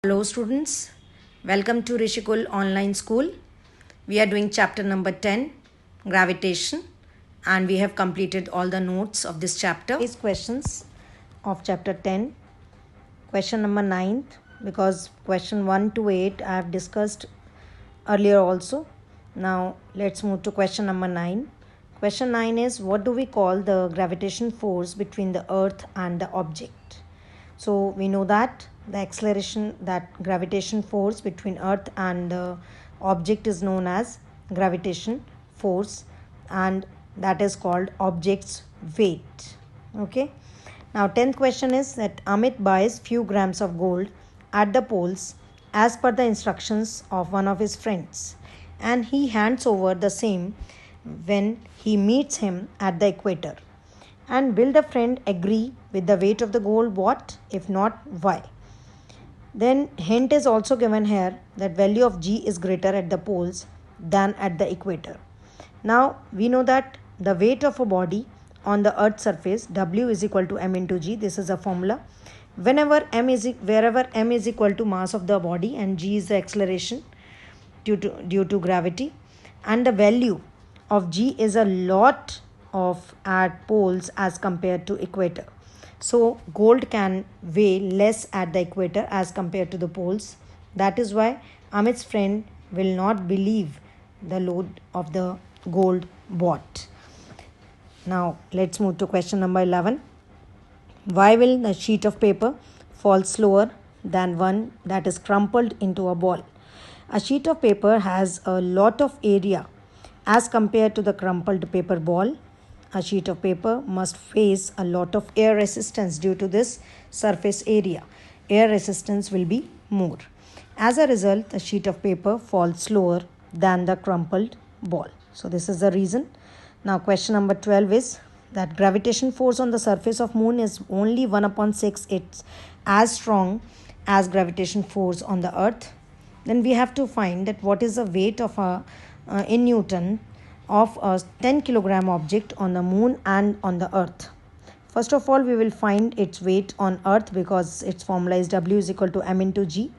Hello students, welcome to Rishikul Online School. We are doing chapter number 10, Gravitation, and we have completed all the notes of this chapter. These questions of chapter 10, question number 9, because question 1 to 8 I have discussed earlier also. Now let's move to question number 9. Question 9 is, what do we call the gravitation force between the earth and the object? So we know that the acceleration, that gravitation force between earth and the object is known as gravitation force, and that is called object's weight. Okay. Now 10th question is that Amit buys few grams of gold at the poles as per the instructions of one of his friends, and he hands over the same when he meets him at the equator. And will the friend agree with the weight of the gold? What? If not, why? Then hint is also given here that value of G is greater at the poles than at the equator. Now we know that the weight of a body on the earth's surface, W is equal to m into G. This is a formula. Wherever m is equal to mass of the body and G is the acceleration due to gravity, and the value of G is a lot of at poles as compared to equator. So gold can weigh less at the equator as compared to the poles. That is why Amit's friend will not believe the load of the gold bought. Now let's move to question number 11. Why will the sheet of paper fall slower than one that is crumpled into a ball? A sheet of paper has a lot of area as compared to the crumpled paper ball. A sheet of paper must face a lot of air resistance due to this surface area. Air resistance will be more. As a result, the sheet of paper falls slower than the crumpled ball. So this is the reason. Now question number 12 is that gravitation force on the surface of moon is only 1/6. It's as strong as gravitation force on the earth. Then we have to find that what is the weight of in Newton of a 10 kilogram object on the moon and on the earth. First of all, we will find its weight on earth because its formula is W is equal to m into G,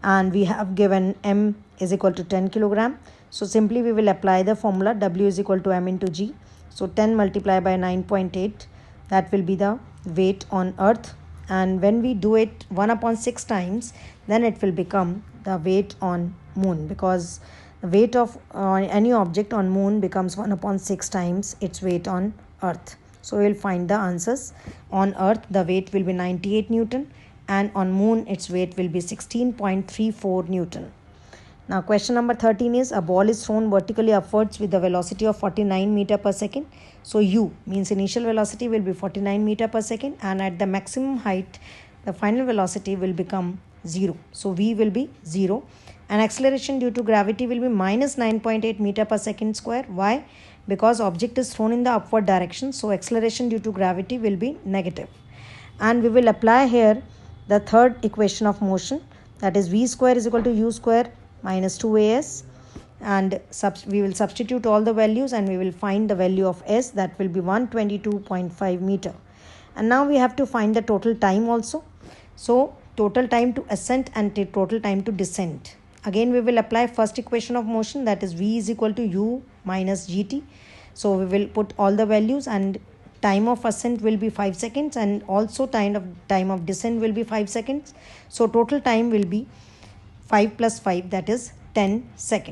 and we have given m is equal to 10 kilogram. So simply we will apply the formula W is equal to m into G. So 10 multiplied by 9.8, that will be the weight on earth, and when we do it 1/6 times, then it will become the weight on moon, because the weight of any object on moon becomes 1/6 times its weight on earth. So we will find the answers. On earth the weight will be 98 Newton, and on moon its weight will be 16.34 Newton. Now question number 13 is, a ball is thrown vertically upwards with a velocity of 49 meter per second. So U means initial velocity will be 49 meter per second, and at the maximum height the final velocity will become 0. So V will be 0. And acceleration due to gravity will be minus 9.8 meter per second square. Why? Because object is thrown in the upward direction, so acceleration due to gravity will be negative. And we will apply here the third equation of motion, that is V square is equal to U square minus 2as, and we will substitute all the values and we will find the value of S, that will be 122.5 meter. And now we have to find the total time also. So total time to ascent and total time to descent. Again we will apply first equation of motion, that is V is equal to U minus GT. So we will put all the values, and time of ascent will be 5 seconds, and also time of descent will be 5 seconds. So total time will be 5 plus 5, that is 10 seconds.